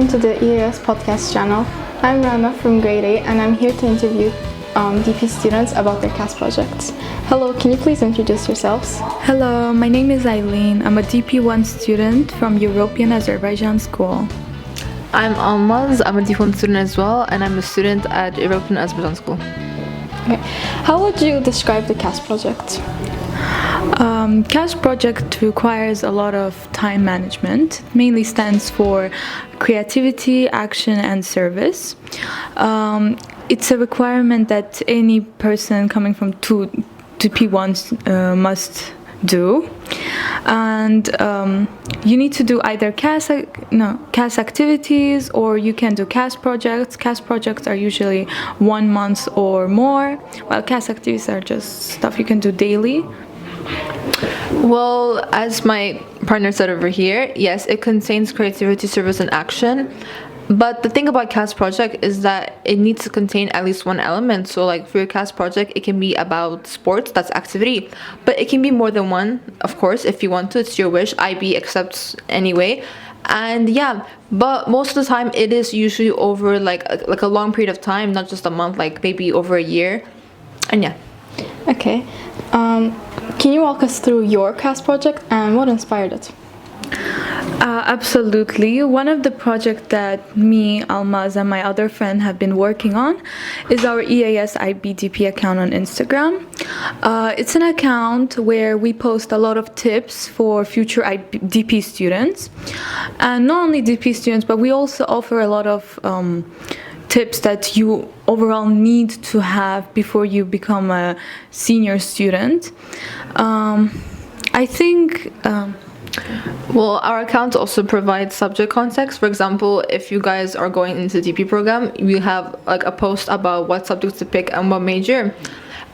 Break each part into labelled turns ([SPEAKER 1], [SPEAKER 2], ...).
[SPEAKER 1] welcome to the EAS podcast channel. I'm Rana from grade 8 and I'm here to interview DP students about their CAS projects. Hello, can you please introduce yourselves?
[SPEAKER 2] Hello, my name is Eileen. I'm a DP1 student from European Azerbaijan School.
[SPEAKER 3] I'm Almaz. I'm a DP1 student as well, and I'm a student at European Azerbaijan School.
[SPEAKER 1] Okay. How would you describe the CAS project?
[SPEAKER 2] CAS project requires a lot of time management. It mainly stands for creativity, action, and service. It's a requirement that any person coming from DP1 must do, and you need to do either CAS activities, or you can do CAS projects. CAS projects are usually 1 month or more, while CAS activities are just stuff you can do daily.
[SPEAKER 3] Well, as my partner said over here, yes, it contains creativity, service, and action. But the thing about CAS project is that it needs to contain at least one element. So like for your CAS project, it can be about sports, that's activity. But it can be more than one, of course, if you want to. It's your wish. IB accepts anyway. And yeah, but most of the time it is usually over like a long period of time, not just a month, like maybe over a year. And yeah.
[SPEAKER 1] Okay. Can you walk us through your CAS project and what inspired it?
[SPEAKER 2] Absolutely. One of the projects that me, Almaz, and my other friend have been working on is our EAS IBDP account on Instagram. It's an account where we post a lot of tips for future DP students. And not only DP students, but we also offer a lot of tips that you overall need to have before you become a senior student. I think...
[SPEAKER 3] Well, our account also provides subject context. For example, if you guys are going into the DP program, we have like a post about what subjects to pick and what major.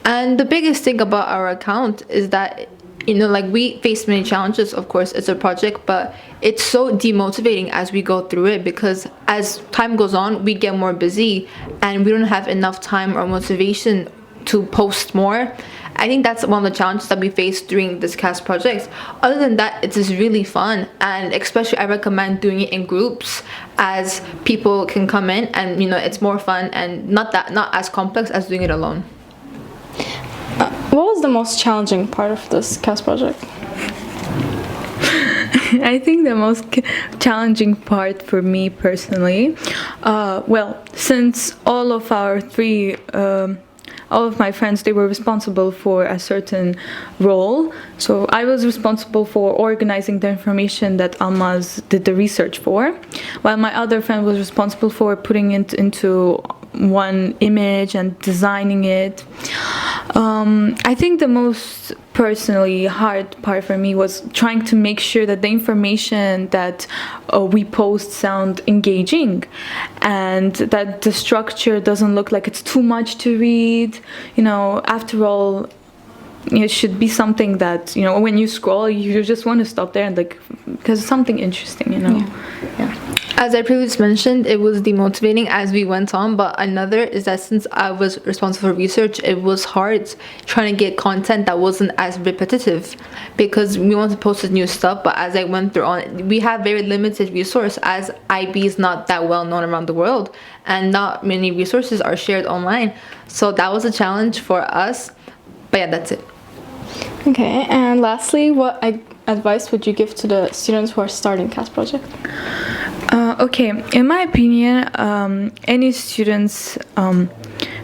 [SPEAKER 3] And the biggest thing about our account is that, you know, like we face many challenges. Of course, it's a project, but it's so demotivating as we go through it, because as time goes on, we get more busy and we don't have enough time or motivation to post more. I think that's one of the challenges that we face during this CAS project. Other than that, it is really fun, and especially I recommend doing it in groups, as people can come in and, you know, it's more fun and not as complex as doing it alone.
[SPEAKER 1] What was the most challenging part of this CAS project?
[SPEAKER 2] I think the most challenging part for me personally, since all of my friends, they were responsible for a certain role. So I was responsible for organizing the information that Almaz did the research for, while my other friend was responsible for putting it into one image and designing it. I think the most personally hard part for me was trying to make sure that the information that we post sound engaging, and that the structure doesn't look like it's too much to read. You know, after all, it should be something that, you know, when you scroll, you just want to stop there and like, because it's something interesting, you know. Yeah.
[SPEAKER 3] As I previously mentioned, it was demotivating as we went on, but another is that since I was responsible for research, it was hard trying to get content that wasn't as repetitive, because we wanted to post new stuff, but as I went through on, we have very limited resource, as IB is not that well known around the world and not many resources are shared online. So that was a challenge for us, but yeah, that's it.
[SPEAKER 1] Okay, and lastly, what advice would you give to the students who are starting CAS project?
[SPEAKER 2] Okay, in my opinion, any students,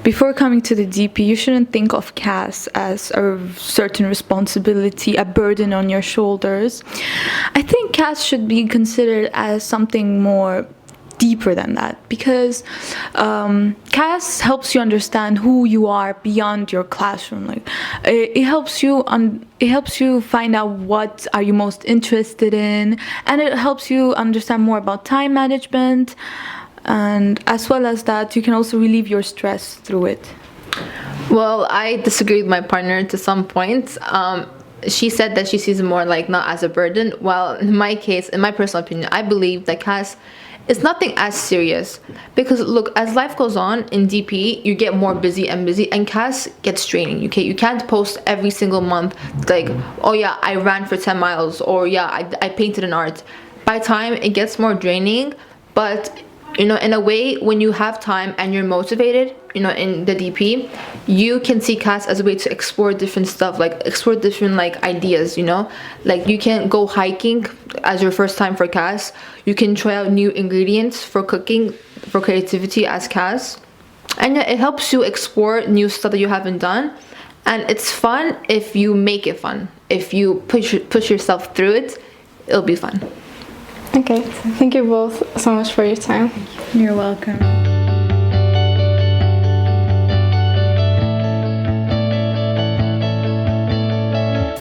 [SPEAKER 2] before coming to the DP, you shouldn't think of CAS as a certain responsibility, a burden on your shoulders. I think CAS should be considered as something more deeper than that, because CAS helps you understand who you are beyond your classroom. Like it helps you find out what are you most interested in, and it helps you understand more about time management, and as well as that, you can also relieve your stress through it.
[SPEAKER 3] Well, I disagree with my partner to some points. She said that she sees it more like not as a burden. Well, in my case, in my personal opinion, I believe that CAS it's nothing as serious, because look, as life goes on in DP, you get more busy, and CAS gets draining. You can't post every single month like, oh yeah, I ran for 10 miles, or yeah, I painted an art. By time it gets more draining, But in a way, when you have time and you're motivated, in the DP, you can see CAS as a way to explore different stuff, like explore different like ideas, like you can go hiking as your first time for CAS. You can try out new ingredients for cooking, for creativity as CAS, and it helps you explore new stuff that you haven't done. And it's fun if you make it fun. If you push yourself through it, it'll be fun.
[SPEAKER 1] Okay, thank you both so much for your time.
[SPEAKER 2] You're welcome.